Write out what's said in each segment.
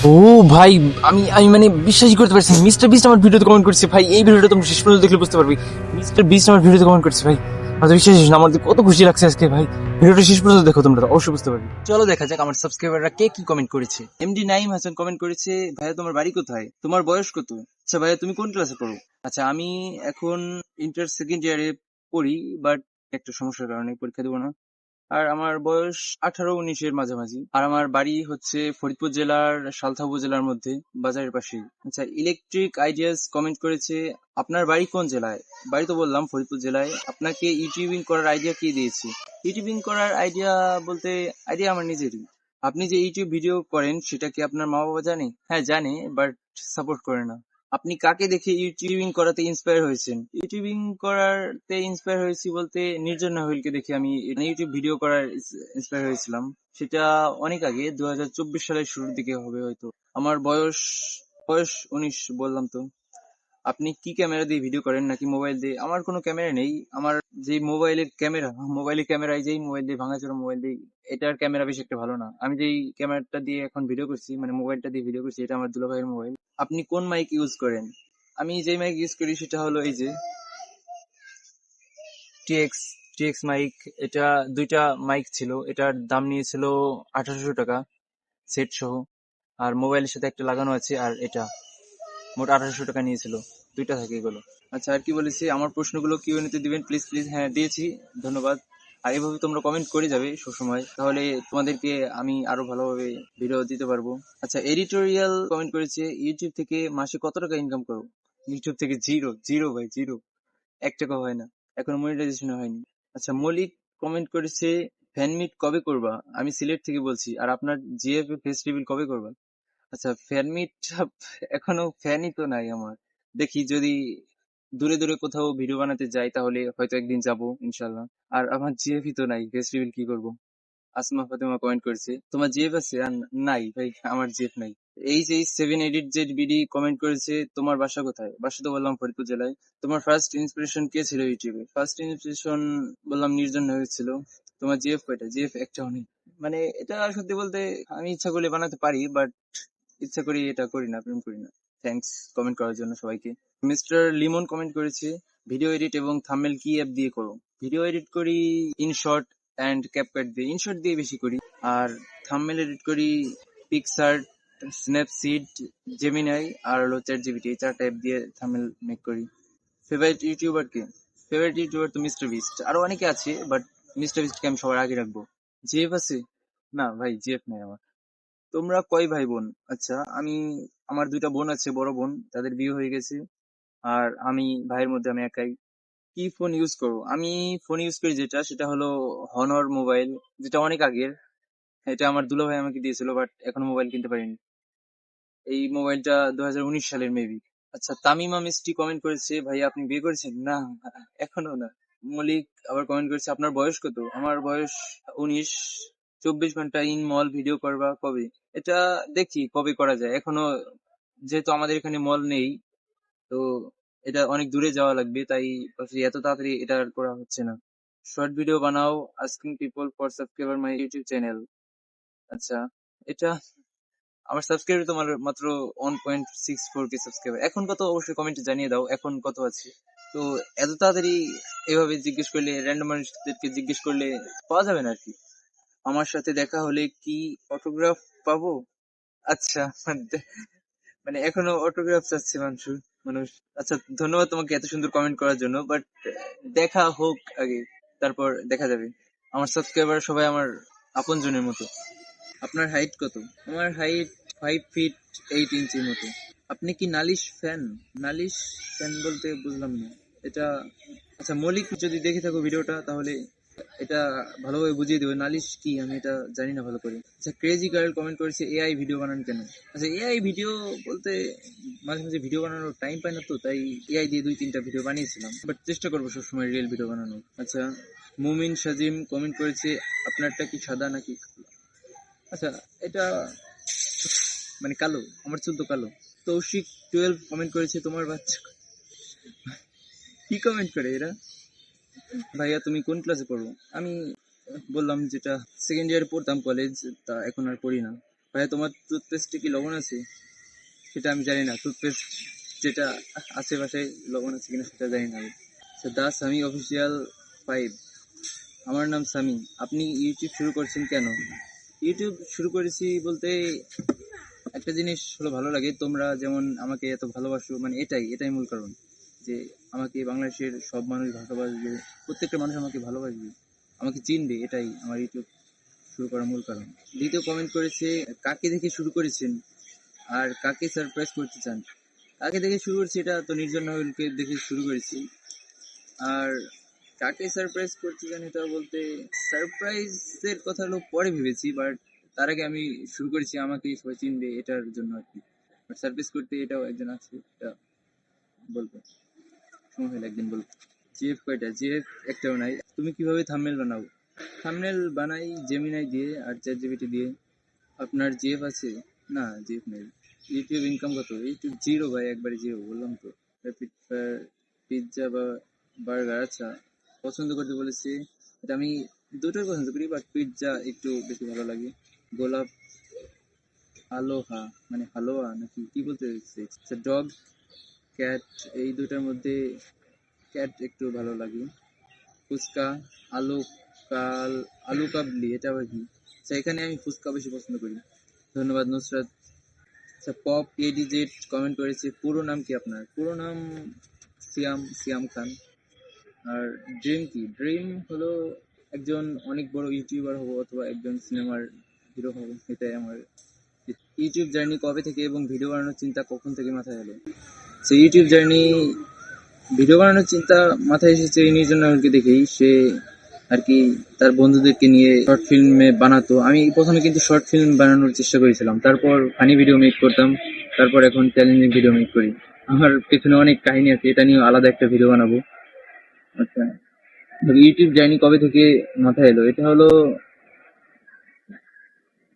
ও ভাই, আমি আমি মানে বিশ্বাসই করতে পারছি না। মিস্টার বিস্ট আমার ভিডিওতে কমেন্ট করছে ভাই। এই ভিডিওটা তুমি শেষ পর্যন্ত দেখলে বুঝতে পারবি। মিস্টার বিস্ট আমার ভিডিওতে কমেন্ট করছে ভাই। আমার তো বিশ্বাস না, আমার তো কত খুশি লাগছে আজকে ভাই। ভিডিওটা শেষ পর্যন্ত দেখো, তোমরা অবশ্যই বুঝতে পারবে। চলো দেখা যাক আমার সাবস্ক্রাইবাররা কে কি কমেন্ট করেছে। এমডি নাইম হাসান কমেন্ট করেছে, ভাইয়া তোমার বাড়ি কোথায়, তোমার বয়স কত, আচ্ছা ভাইয়া তুমি কোন ক্লাসে পড়ো। আচ্ছা, আমি এখন ইন্টার সেকেন্ড ইয়ারে পড়ি, বাট একটা সমস্যার কারণে পরীক্ষা দেবো না। আর আমার বয়স 18-19-এর মাঝামাঝি। আর আমার বাড়ি হচ্ছে ফরিদপুর জেলার সালথা উপজেলার মধ্যে, বাজারের পাশেই। আচ্ছা, ইলেকট্রিক আইডিয়াস কমেন্ট করেছে, আপনার বাড়ি কোন জেলায়। বাড়ি তো বললাম ফরিদপুর জেলায়। আপনাকে ইউটিউবিং করার আইডিয়া কে দিয়েছে। ইউটিউবিং করার আইডিয়া বলতে আইডিয়া আমার নিজেরই। আপনি যে ইউটিউব ভিডিও করেন সেটা কি আপনার মা বাবা জানে। হ্যাঁ জানে, বাট সাপোর্ট করে না। আপনি কাকে দেখে ইউটিউবিং করাতে ইন্সপায়ার হয়েছেন। ইউটিউবিং করাতে ইন্সপায়ার হয়েছি বলতে নির্জন নাহিলকে দেখে আমি ইউটিউব ভিডিও করার ইন্সপায়ার হয়েছিলাম। সেটা অনেক আগে, 2024 সালের শুরুর দিকে হবে হয়তো। আমার বয়স বয়স 19 বললাম তো। আপনি কি ক্যামেরা দিয়ে ভিডিও করেন নাকি মোবাইল দিয়ে। আমার কোনো ক্যামেরা নেই। আমার যে মোবাইলের ক্যামেরায় যেই মোবাইল দিয়ে ভাঙাচোরা মোবাইল দিয়ে, এটার ক্যামেরা বেশি একটা ভালো না। আমি যেই ক্যামেরাটা দিয়ে এখন ভিডিও করছি, মানে মোবাইলটা দিয়ে ভিডিও করছি, এটা আমার দুলাভাইয়ের মোবাইল। আপনি কোন মাইক ইউজ করেন। আমি যেই মাইক ইউজ করি সেটা হলো এই যে টিএক্স টিএক্স মাইক। এটা দুইটা মাইক ছিল, এটার দাম নিয়েছিল 1800 টাকা সেট সহ। আর মোবাইলের সাথে একটা লাগানো আছে, আর এটা মোট 1800 টাকা নিয়েছিল। দুইটা থাকে এগুলো। আচ্ছা, আর কি বলেছি, আমার প্রশ্নগুলো কিউএনএ তে দিবেন প্লিজ প্লিজ। হ্যাঁ দিয়েছি, ধন্যবাদ। আর এভাবে তোমরা কমেন্ট করে যাবে সবসময়, তাহলে তোমাদেরকে আমি আরো ভালোভাবে ভিডিও দিতে পারবো। আচ্ছা, এডিটোরিয়াল কমেন্ট করেছে, ইউটিউব থেকে মাসে কত টাকা ইনকাম করো। ইউটিউব থেকে জিরো, জিরো ভাই, জিরো। 1 টাকা হয় না, এখনো মনিটাইজেশন হয়নি। আচ্ছা, মলিক কমেন্ট করেছে, ফ্যান মিট কবে করবা। আমি সিলেট থেকে বলছি। আর আপনার জিএফ ফেস্টিভ্যাল কবে করবা। আচ্ছা, ফ্যান মিট এখনো ফ্যানই তো নাই আমার। দেখি যদি দূরে দূরে কোথাও ভিডিও বানাতে যাই তাহলে হয়তো একদিন যাব ইনশাল্লাহ। আর আমার জিএফই তো নাই, ফেস্টিভ্যাল কি করব। আসমা ফাতেমা কমেন্ট করেছে, তোমার জিএফ আছে। আর নাই ভাই, আমার জিএফ নাই। এই 7 এডিট জেড বিডি কমেন্ট করেছে, তোমার বাসা কোথায়। বাসা তো বললাম ফরিদপুর জেলায়। তোমার ফার্স্ট ইন্সপিরেশন কে ছিল ইউটিউবে। ফার্স্ট ইন্সপিরেশন বললাম নির্জন হয়েছিল। তোমার জিএফ কয়টা। জিএফ একটাও নেই। মানে এটা সত্যি বলতে আমি ইচ্ছা করলে বানাতে পারি, বাট ইচ্ছা করি এটা করি না, প্রেম করি না। থ্যাঙ্কস কমেন্ট করার জন্য সবাইকে। মিস্টার লিমন কমেন্ট করেছে, ভিডিও এডিট এবং থাম্বনেল কি অ্যাপ দিয়ে করো। ভিডিও এডিট করি ইনশর্ট অ্যান্ড ক্যাপকাট দিয়ে। ইনশর্ট দিয়ে বেশি করি। আর থাম্বনেল এডিট করি পিক্সার্ট, স্ন্যাপসিড, জেমিনাই আর হলো চ্যাট জিপিটি। এই 4টা অ্যাপ দিয়ে থাম্বনেল মেক করি। ফেভারিট ইউটিউবার কে। ফেভারিট ইউটিউবার তো মিস্টার বিস্ট, আরো অনেকে আছে, বাট মিস্টার বিস্টকে আমি সবার আগে রাখবো। জিএফ আছে। না ভাই, জিএফ নাই আমার। তোমরা কয় ভাই বোন। আচ্ছা, আমার 2টা বোন আছে, বড় বোন, তাদের বিয়ে হয়ে গেছে। আর আমি ভাইয়ের মধ্যে আমি একাই। কি ফোন ইউজ করো। আমি ফোন ইউজ করি যেটা, সেটা হলো হনর মোবাইল, যেটা অনেক আগের। এটা আমার দুলাভাই আমাকে দিয়েছিল, বাট এখনো মোবাইল কিনতে পারিনি। এই মোবাইলটা 2019 সালের মেবি। আচ্ছা, তামিমা মিষ্টি কমেন্ট করেছে, ভাই আপনি বিয়ে করেছেন। না, এখনো না। মলিক আবার কমেন্ট করেছে, আপনার বয়স কত। আমার বয়স 19। 24 ঘন্টা ইন মল ভিডিও করবা কবে। এটা দেখি কবে করা যায়। এখনো যেহেতু আমাদের এখানে মল নেই, তো এটা অনেক দূরে যাওয়া লাগবে, তাই ভাবছি এত তাড়াতাড়ি এটা আর করা হচ্ছে না। শর্ট ভিডিও বানাও, asking people for subscriber my YouTube channel. আচ্ছা, এটা আমার সাবস্ক্রাইবার তো মাত্র 1.64 কে সাবস্ক্রাইবার। এখন কত অবশ্যই কমেন্টে জানিয়ে দাও, এখন কত আছে। তো এত তাড়াতাড়ি এভাবে জিজ্ঞেস করলে, র্যান্ডম মানুষদেরকে জিজ্ঞেস করলে পাওয়া যাবে না আর কি। আমার সাথে দেখা হলে কি অটোগ্রাফ পাবো। আচ্ছা, মানে এখনো অটোগ্রাফ চাচ্ছে মানুষ। আচ্ছা, ধন্যবাদ তোমাকে এত সুন্দর কমেন্ট করার জন্য, বাট দেখা হোক আগে, তারপর দেখা যাবে। আমার সাবস্ক্রাইবার সবাই আমার আপনজনের মতো। আপনার হাইট কত। আমার হাইট 5 ফিট 8 ইঞ্চির মতো। আপনি কি নালিশ ফ্যান। নালিশ ফ্যান বলতে বুঝলাম না এটা। আচ্ছা, মলিক যদি দেখে থাকো ভিডিওটা, তাহলে এটা ভালোভাবে বুঝিয়ে দেবে নালিশ কি, আমি এটা জানি না ভালো করে। আচ্ছা, ক্রেজি গার্ল কমেন্ট করেছে, এআই ভিডিও বানান কেন। আচ্ছা, এআই ভিডিও বলতে মাঝে মাঝে ভিডিও বানানোর টাইম পাই না, তো তাই এআই দিয়ে 2-3টা ভিডিও বানিয়েছিলাম, বাট চেষ্টা করবো সবসময় রিয়েল ভিডিও বানানোর। আচ্ছা, মুমিন সাজিম কমেন্ট করেছে, আপনারটা কি সাদা নাকি কালো? আচ্ছা, এটা মানে কালো, আমার চুল তো কালো। তৌশিক 12 কমেন্ট করেছে, তোমার বাচ্চা কি কমেন্ট করে এরা। ভাইয়া তুমি কোন ক্লাসে পড়ো। আমি বললাম যেটা সেকেন্ড ইয়ারে পড়তাম কলেজ, তা এখন আর পড়ি না। ভাইয়া তোমার টুথপেস্টে কি লবণ আছে? সেটা আমি জানি না, টুথপেস্ট যেটা আশেপাশে লবণ আছে কিনা সেটা জানি না আমি। দা সামি অফিসিয়াল 5, আমার নাম সামি। আপনি ইউটিউব শুরু করছেন কেন? ইউটিউব শুরু করেছি বলতে একটা জিনিস হলো ভালো লাগে, তোমরা যেমন আমাকে এত ভালোবাসো, মানে এটাই মূল কারণ যে আমাকে বাংলাদেশের সব মানুষ ভালোবাসবে, প্রত্যেকটা মানুষ আমাকে ভালোবাসবে, আমাকে চিনবে, এটাই আমার ইউটিউব শুরু করার মূল কারণ। দ্বিতীয় কমেন্ট করেছে, কাকে দেখে শুরু করেছেন আর কাকে সারপ্রাইজ করতে চান? কাকে দেখে শুরু করেছি এটা তো নির্জন নাহুলকে দেখে শুরু করেছি। আর কাকে সারপ্রাইজ করতে চান এটা বলতে, সারপ্রাইজের কথা হলো পরে ভেবেছি, বাট তার আগে আমি শুরু করেছি আমাকে সবাই চিনবে এটার জন্য আর কি। বাট সারপ্রাইজ করতে এটাও একজন আছে, এটা বলবো সময় হলে একদিন বলবো। জিএফ কয়টা? জিএফ একটাও নাই। তুমি কিভাবে থাম্বনেল বানাও? থাম্বনেল বানাই জেমিনাই দিয়ে আর চ্যাটজিপিটি দিয়ে। আপনার জিএফ আছে? না, জিএফ নেই। ইউটিউব ইনকাম কত? ইউটিউব জিরো ভাই, একবারে জিরো, বললাম তো। র্যাপিড ফায়ার পিৎজা বা বার্গার? আচ্ছা, পছন্দ করতে বলেছি, এটা আমি দুটোই পছন্দ করি, বাট পিৎজা একটু বেশি ভালো লাগে। গোলাপ আলোহা মানে হালুয়া নাকি কি বলতে চাইছে? আচ্ছা, ডগ ক্যাট, এই দুটার মধ্যে ক্যাট একটু ভালো লাগে। ফুচকা, আলু আলু কাবলি, এটা আবার কি? আচ্ছা, এখানে আমি ফুচকা বেশি পছন্দ করি। ধন্যবাদ নুসরাত। আচ্ছা, পপ এডিজেড কমেন্ট করেছে, পুরো নাম কি আপনার? পুরো নাম সিয়াম খান। আর ড্রিম কি? ড্রিম হলো একজন অনেক বড় ইউটিউবার হবো অথবা একজন সিনেমার হিরো হবো, এটাই আমার। ইউটিউব জার্নি কবে থেকে এবং ভিডিও বানানোর চিন্তা কখন থেকে মাথায় এলো? সে ইউটিউব জার্নি, ভিডিও বানানোর চিন্তা মাথায় এসেছে এই নির্জন নাহুলকে দেখেই। সে আর কি তার বন্ধুদেরকে নিয়ে শর্ট ফিল্মে বানাতো। আমি প্রথমে কিন্তু শর্ট ফিল্ম বানানোর চেষ্টা করেছিলাম, তারপর ফানি ভিডিও মেক করতাম, তারপর এখন চ্যালেঞ্জিং ভিডিও মেক করি। আমার পেছনে অনেক কাহিনী আছে, এটা নিয়ে আলাদা একটা ভিডিও বানাবো। আচ্ছা, ইউটিউব জার্নি কবে থেকে মাথায় এলো? এটা হলো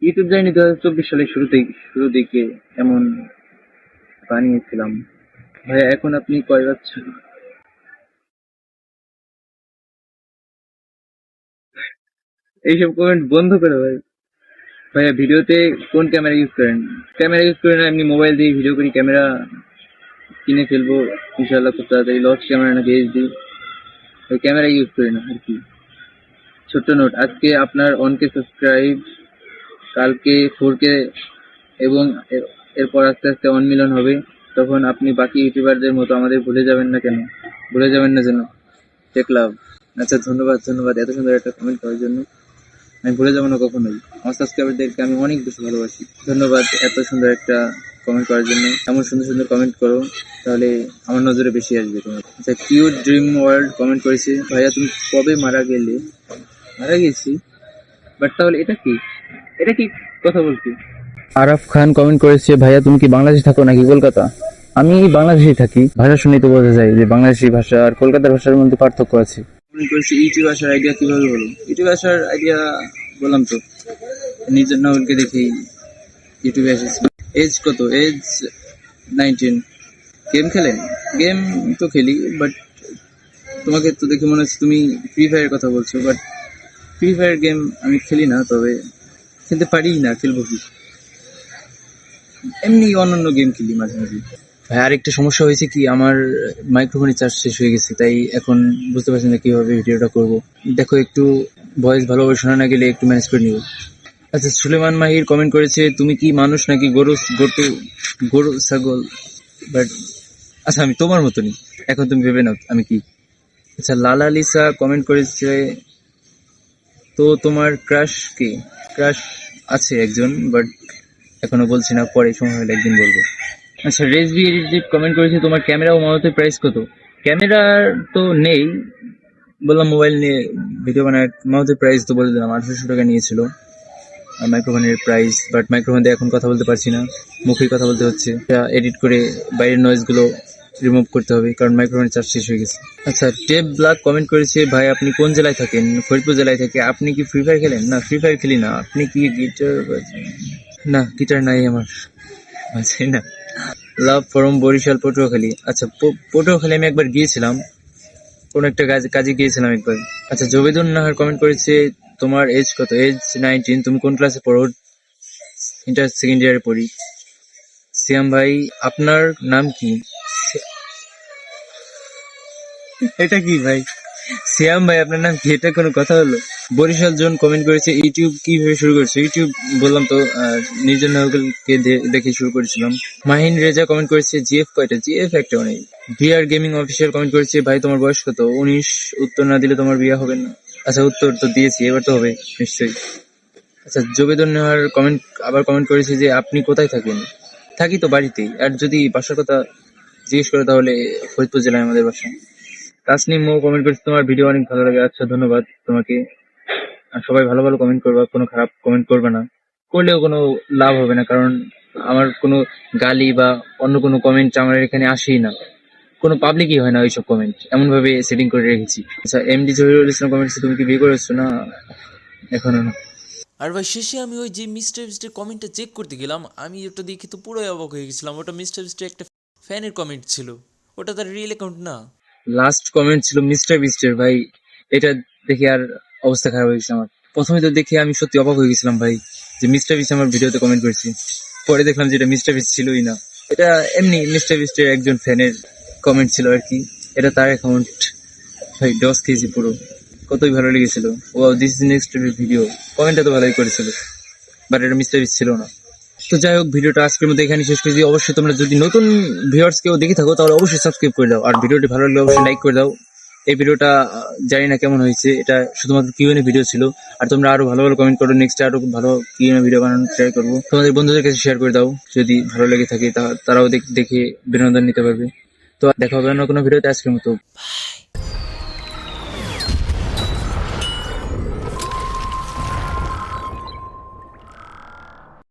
ইউটিউব জার্নি 2024 সালের শুরু দিকে এমন বানিয়েছিলাম। ভাইয়া এখন আপনি কয় বাচ্চা? এইসব কমেন্ট বন্ধ করে ভাই। ভাইয়া ভিডিওতে কোন ক্যামেরা ইউজ করেন? ক্যামেরা ইউজ করি না, এমনি মোবাইল দিয়ে ভিডিও করি। ক্যামেরা কিনে ফেলবো ইনশাল্লাহ খুব তাড়াতাড়ি, লস ক্যামেরা নাকি এইচডি, ওই ক্যামেরা ইউজ করি না আর কি। ছোট্ট নোট, আজকে আপনার 1K সাবস্ক্রাইব, কালকে 4K, এবং এরপর আস্তে আস্তে 1 মিলিয়ন হবে, তখন আপনি বাকি ইউটিউবারদের মতো আমাদের ভুলে যাবেন না কেন? ভুলে যাবেন না যেন। টেক লাভ। আচ্ছা, ধন্যবাদ এত সুন্দর একটা কমেন্ট করার জন্য। আমি ভুলে যাবো না কখনোই, আমার সাবস্ক্রাইবারদেরকে আমি অনেক বেশি ভালোবাসি। ধন্যবাদ এত সুন্দর একটা কমেন্ট করার জন্য। এমন সুন্দর সুন্দর কমেন্ট করো, তাহলে আমার নজরে বেশি আসবে তোমার। আচ্ছা, কিউট ড্রিম ওয়ার্ল্ড কমেন্ট করেছে, ভাইয়া তুমি কবে মারা গেলে? মারা গেছি? বাট তাহলে এটা কি কথা বলছি? আরাফ খান কমেন্ট করেছে, ভাইয়া তুমি কি বাংলাদেশে থাকো নাকি কলকাতা? আমি বাংলাদেশেই থাকি, ভাষা শুনেই তো বোঝা যায় যে বাংলাদেশি ভাষা আর কলকাতার ভাষার মধ্যে পার্থক্য আছে। কমেন্ট করেছে, ইউটিউব আসার আইডিয়া কিভাবে হলো? ইউটিউব আসার আইডিয়া বললাম তো, নিজের নাহুলকে দেখেই ইউটিউবে এসেছি। এজ কত? এজ 19। গেম খেলেন? গেম তো খেলি, বাট তোমাকে তো দেখে মনে হচ্ছে তুমি ফ্রি ফায়ারের কথা বলছো, বাট ফ্রি ফায়ার গেম আমি খেলি না, তবে খেলতে পারি না, খেলবো কি। এমনি অন্যান্য গেম খেলি মাঝে মাঝে। ভাই আরেকটা সমস্যা হয়েছে কি, আমার মাইক্রোফোনের চার্জ শেষ হয়ে গেছে, তাই এখন বুঝতে পারছি না কিভাবে ভিডিওটা করব। দেখো একটু ভয়েস ভালোভাবে শোনা না গেলে একটু ম্যানেজ করে নিও। আচ্ছা, সুলেমান মাহির কমেন্ট করেছে, তুমি কি মানুষ নাকি গরু ছাগল? বাট আচ্ছা, আমি তোমার মতনই, এখন তুমি ভেবে নাও আমি কি। আচ্ছা, লালা লিসা কমেন্ট করেছে, তো তোমার ক্রাশ কি? ক্রাশ আছে একজন, বাট এখনো বলছি না, পরে সময় হলে একদিন বলবো। আচ্ছা, রেসবি এডিট কমেন্ট করেছে, তোমার ক্যামেরা ও মাউথের প্রাইস কত? ক্যামেরার তো নেই, বললাম মোবাইল নিয়ে ভিডিও বানায়। মাউথের প্রাইস তো বলে দিলাম, 1800 টাকা নিয়েছিল। আর মাইক্রোফোনের প্রাইস, বাট মাইক্রোফোন দিয়ে এখন কথা বলতে পারছি না, মুখেই কথা বলতে হচ্ছে। এটা এডিট করে বাইরের নয়েজগুলো রিমুভ করতে হবে, কারণ মাইক্রোফোনের চার্জ শেষ হয়ে গেছে। আচ্ছা, টেপ ব্ল্যাক কমেন্ট করেছে, ভাই আপনি কোন জেলায় থাকেন? ফরিদপুর জেলায় থাকি। আপনি কি ফ্রি ফায়ার খেলেন? না, ফ্রি ফায়ার খেলি না। আপনি কি গিটার বাজান? না, গিটার নাই আমার, বাজাই না। লাভ ফরম বরিশাল পটুয়াখালী। আচ্ছা, পটুয়াখালী আমি একবার গিয়েছিলাম, কোন একটা কাজে গিয়েছিলাম একবার। আচ্ছা, জবেদুন নাহার কমেন্ট করেছে, তোমার এজ কত? এজ 19। তুমি কোন ক্লাসে পড়ো? ইন্টার সেকেন্ড ইয়ারে পড়ি। সিয়াম ভাই, আপনার নাম কি? এটা কি ভাই? সিয়াম ভাই, আপনার নাম কি? এটা কোনো কথা হলো? বরিশাল জোন কমেন্ট করেছে, ইউটিউব কিভাবে শুরু করেছে? ইউটিউব বললাম তো, নির্জন নায়ককে দেখে শুরু করেছিলাম। মাহিন রেজা কমেন্ট করেছে, জিএফ কয়টা? জিএফ একটা অনেক। ভিআর গেমিং অফিসিয়াল কমেন্ট করেছে, ভাই তোমার বয়স কত? 19। উত্তর না দিলে তোমার বিয়ে হবে না। আচ্ছা, উত্তর তো দিয়েছি, এবার তো হবে নিশ্চয়ই। আচ্ছা, জবেদন নেওয়ার কমেন্ট করেছে যে আপনি কোথায় থাকেন? থাকি তো বাড়িতেই। আর যদি বাসার কথা জিজ্ঞেস করে তাহলে ফরিদপুর জেলায় আমাদের বাসা। তাসনিম মৌ কমেন্ট করেছে, তোমার ভিডিও অনেক ভালো লাগে। আচ্ছা, ধন্যবাদ তোমাকে। আর সবাই ভালো ভালো কমেন্ট করবা, কোনো খারাপ কমেন্ট করবে না। করলেও কোনো লাভ হবে না, কারণ আমার কোনো গালি বা অন্য কোনো কমেন্ট আমার এখানে আসেই না। কোনো পাবলিকই হয় না ওইসব কমেন্ট, এমন ভাবে সেটিং করে রেখেছি। আচ্ছা, এমডি জহিরুল ইসলাম কমেন্ট, তুমি কি বিয়ে করেছো? না, এখনো না। আর ভাই শেষে আমি ওই যে মিস্টার বিস্টের কমেন্টটা চেক করতে গেলাম, আমি ওটা দেখে তো পুরোই অবাক হয়ে গেছিলাম। ওটা মিস্টার বিস্টের একটা ফ্যানের কমেন্ট ছিল, ওটা তার রিয়েল অ্যাকাউন্ট না। লাস্ট কমেন্ট ছিল মিস্টার বিস্টের। ভাই, এটা দেখে আর অবস্থা খারাপ হয়ে গেছে আমার। প্রথমে তো দেখে আমি সত্যি অবাক হয়ে গেছিলাম ভাই, যে মিস্টার বিস্ট আমার ভিডিওতে কমেন্ট করেছি। পরে দেখলাম যে এটা মিস্টার বিস্ট ছিলই না, এটা এমনি মিস্টার বিস্টের একজন ফ্যানের কমেন্ট ছিল আর কি। এটা তার অ্যাকাউন্ট। ভাই, ডস খেয়েছি পুরো। কতই ভালো লেগেছিল। ও, দিস ইজ নেক্সট ভিডিও। কমেন্টটা তো ভালোই করেছিল, বাট এটা মিস্টার বিস্ট ছিল না। তো যাই হোক, ভিডিওটা আজকের মধ্যে এখানে শেষ করেছি। অবশ্যই তোমরা যদি নতুন ভিউয়ার্স কেউ দেখে থাকো তাহলে অবশ্যই সাবস্ক্রাইব করে দাও, আর ভিডিওটি ভালো লাগলে অবশ্যই লাইক করে দাও। এই ভিডিওটা জানি না কেমন হয়েছে, এটা শুধুমাত্র কিউএনএ ভিডিও ছিল। আর তোমরা আরো ভালো ভালো কমেন্ট করো, নেক্সট আরো ভালো কিউএনএ ভিডিও বানানোর ট্রাই করবো। তোমাদের বন্ধুদের কাছে শেয়ার করে দাও, যদি ভালো লেগে থাকে তারাও দেখে বিনোদন নিতে পারবে। তো দেখা হবে অন্য কোনো ভিডিওতে। আজকের মতো